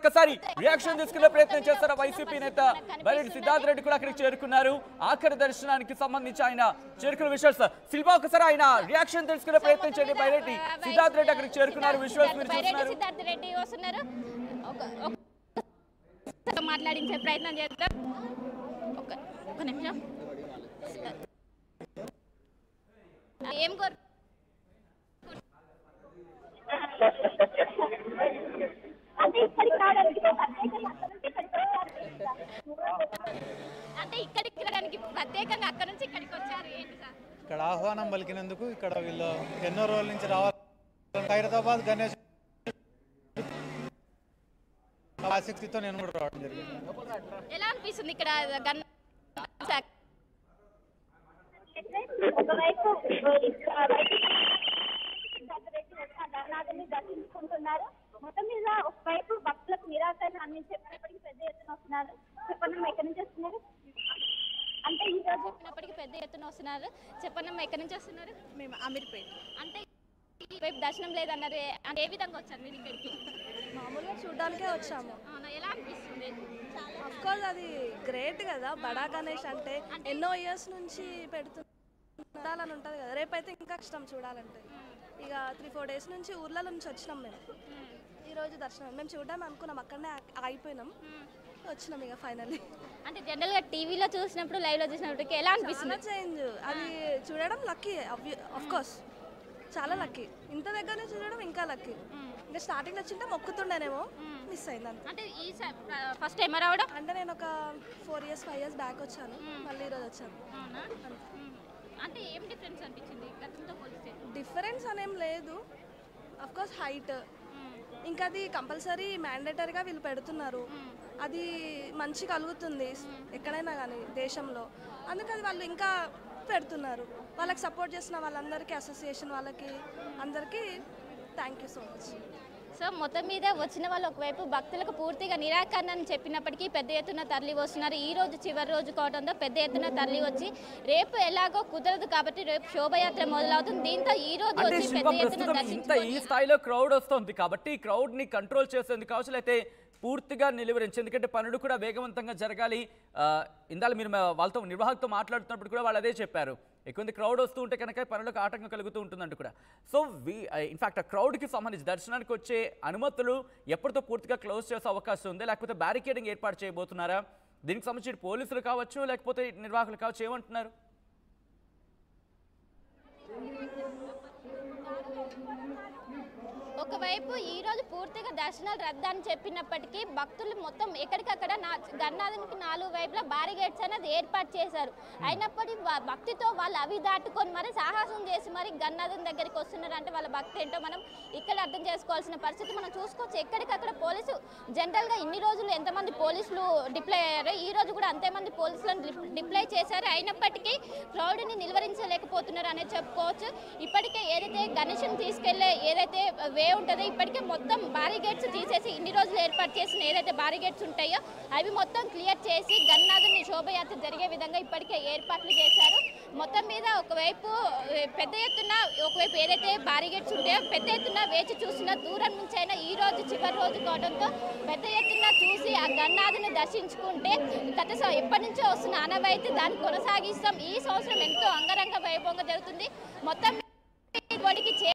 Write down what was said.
మరొకసారి రియాక్షన్ తీసుకునే ప్రయత్నం చేస్తారు వైసీపీ నేత బైరెడ్డి సిద్ధార్థ రెడ్డి కూడా అక్కడికి చేరుకున్నారు. ఆఖరి దర్శనానికి సంబంధించి ఆయన చేరుకున్న విషయాలు శిల్పా ఒకసారి ఆయన రియాక్షన్ తెలుసుకునే ప్రయత్నం చేయండి. బైరెడ్డి సిద్ధార్థ రెడ్డి అక్కడికి చేరుకున్నారు. విజువల్స్ మీరు చూస్తున్నారు. సిద్ధార్థ రెడ్డి వస్తున్నారు. మాట్లాడించే ప్రయత్నం చేద్దాం. ఒక నిమిషం. ఏం కోరు అంటే ఇక్కడికి రావడానికి ప్రత్యేకంగా అక్కడ నుంచి ఇక్కడికి వచ్చారు ఏంటి సార్? ఇక్కడ ఆహ్వానం పలికినందుకు ఇక్కడ వీళ్ళు ఎన్నో రోజుల నుంచి రావాలి. ఖైరతాబాద్ గణేష్ ఆసక్తితో నేను కూడా రావడం జరిగింది. ఎలా అనిపిస్తుంది ఇక్కడ దర్శించుకుంటున్నారు? మొత్తం మీద ఒకవైపు భక్తులకు నిరాకరణ అందించేటప్పటికి పెద్ద ఎత్తున వస్తున్నారు. చెప్పండి ఎక్కడి నుంచి వస్తున్నారు? అంటే ఈ రోజు చెప్పినప్పటికీ పెద్ద ఎత్తున వస్తున్నారు. చెప్పండి ఎక్కడి నుంచి వస్తున్నారు? మేము అమీర్పేట. అంటే వైపు దర్శనం లేదన్నారు. అంటే ఏ విధంగా వచ్చారు మీరు ఇక్కడికి? మామూలుగా చూడడానికే వచ్చాము. అవునా, ఎలా అనిపిస్తుంది? అఫ్కోర్స్ అది గ్రేట్ కదా, బడా గణేష్ అంటే ఎన్నో ఇయర్స్ నుంచి చూడాలని ఉంటుంది కదా. రేపైతే ఇంకా ఇష్టం చూడాలంటే. ఇక 3-4 డేస్ నుంచి ఊర్ల నుంచి వచ్చినాం మేము. ఈరోజు దర్శనం మేము చూడడానికి అనుకున్నాం, అక్కడనే ఆగిపోయినాం, వచ్చినాం ఇక ఫైనల్లీ. అంటే జనరల్గా టీవీలో చూసినప్పుడు లైవ్లో చూసినప్పటికీ ఎలా అనిపిస్తుంది? చేంజ్ అది చూడడం లక్కీ, అఫ్కోర్స్ చాలా లక్కీ. ఇంత దగ్గర నుంచి చూడడం ఇంకా లక్కీ. ఇంకా స్టార్టింగ్ వచ్చింటే మొక్కుతుండేనేమో, మిస్ అయింది అంతే. అంటే ఈ ఫస్ట్ టైం రావడం అంటే నేను ఒక 4 years 5 years బ్యాక్ వచ్చాను, మళ్ళీ ఈరోజు వచ్చాను. అంటే ఏం డిఫరెన్స్ అనిపించింది గతంతో పోలిస్తే? డిఫరెన్స్ అనేం లేదు, అఫ్కోర్స్ హైట్ ఇంకా అది కంపల్సరీ మ్యాండేటరీగా వీళ్ళు పెడుతున్నారు. అది మంచి కలుగుతుంది ఎక్కడైనా కానీ దేశంలో, అందుకని వాళ్ళు ఇంకా పెడుతున్నారు. వాళ్ళకి సపోర్ట్ చేసిన వాళ్ళందరికీ, అసోసియేషన్ వాళ్ళకి అందరికీ thank you so much. So మొత్తం మీద వచ్చిన వాళ్ళు ఒకవైపు భక్తులకు పూర్తిగా నిరాకరణ అని చెప్పినప్పటికీ పెద్ద ఎత్తున తరలి వస్తున్నారు. ఈ రోజు చివరి రోజు కావడంతో పెద్ద ఎత్తున తరలి వచ్చి రేపు ఎలాగో కుదరదు కాబట్టి రేపు శోభయాత్ర మొదలవుతుంది. దీంతో ఈ రోజు వచ్చి పెద్ద ఎత్తున ఈ స్థాయిలో క్రౌడ్ వస్తుంది కాబట్టి క్రౌడ్ ని కంట్రోల్ చేసేందుకు కావచ్చు, అయితే పూర్తిగా నిలువరించి, ఎందుకంటే పనులు కూడా వేగవంతంగా జరగాలి. ఇందాక మీరు వాళ్ళతో నిర్వాహకుతో మాట్లాడుతున్నప్పుడు కూడా వాళ్ళు అదే చెప్పారు, ఎక్కువ క్రౌడ్ వస్తూ ఉంటే కనుక పనులకు ఆటంకం కలుగుతూ ఉంటుందంటూ కూడా. సో ఇన్ఫాక్ట్ ఆ క్రౌడ్కి సంబంధించి దర్శనానికి వచ్చే అనుమతులు ఎప్పటితో పూర్తిగా క్లోజ్ చేసే అవకాశం ఉంది, లేకపోతే బ్యారికేడింగ్ ఏర్పాటు చేయబోతున్నారా? దీనికి సంబంధించి పోలీసులు కావచ్చు, లేకపోతే నిర్వాహకులు కావచ్చు, ఏమంటున్నారు? ఒకవైపు ఈ రోజు పూర్తిగా దర్శనాలు రద్దు అని చెప్పినప్పటికీ భక్తులు మొత్తం ఎక్కడికక్కడ గన్నాథునికి 4 వైపులా బారిగేట్స్ అనేది ఏర్పాటు చేశారు. అయినప్పటికీ భక్తితో వాళ్ళు అవి దాటుకొని మరి సాహసం చేసి మరి గన్నాథుని దగ్గరికి వస్తున్నారు. అంటే వాళ్ళ భక్తి ఏంటో మనం ఇక్కడ అర్థం చేసుకోవాల్సిన పరిస్థితి మనం చూసుకోవచ్చు. ఎక్కడికక్కడ పోలీసు జనరల్గా ఇన్ని రోజులు ఎంతమంది పోలీసులు డిప్లాయ్ అయ్యారో ఈ రోజు కూడా అంతేమంది పోలీసులను డిప్లాయ్ చేశారు. అయినప్పటికీ క్రౌడ్ని నిలువరించలేకపోతున్నారు అనేది చెప్పుకోవచ్చు. ఇప్పటికే ఏదైతే గణేష్ని తీసుకెళ్లే ఏదైతే వే ఉంటుందో ఇప్పటికే మొత్తం బారిగేట్స్ తీసేసి ఇన్ని రోజులు ఏర్పాటు చేసిన ఏదైతే బారిగేట్స్ ఉంటాయో అవి మొత్తం క్లియర్ చేసి గన్నాథుని శోభయాత్ర జరిగే విధంగా ఇప్పటికే ఏర్పాట్లు చేశారు. మొత్తం మీద ఒకవైపు పెద్ద ఎత్తున ఒకవైపు ఏదైతే బారిగేట్స్ ఉంటాయో పెద్ద ఎత్తున వేచి చూసిన దూరం నుంచి అయినా ఈ రోజు చివరి రోజు కావడంతో పెద్ద ఎత్తున చూసి ఆ గన్నాథుని దర్శించుకుంటే ఎప్పటి నుంచో వస్తున్న ఆనవాయితీ దాన్ని కొనసాగిస్తాం. ఈ సంవత్సరం ఎంతో అంగరంగ వైభవంగా జరుగుతుంది. మొత్తం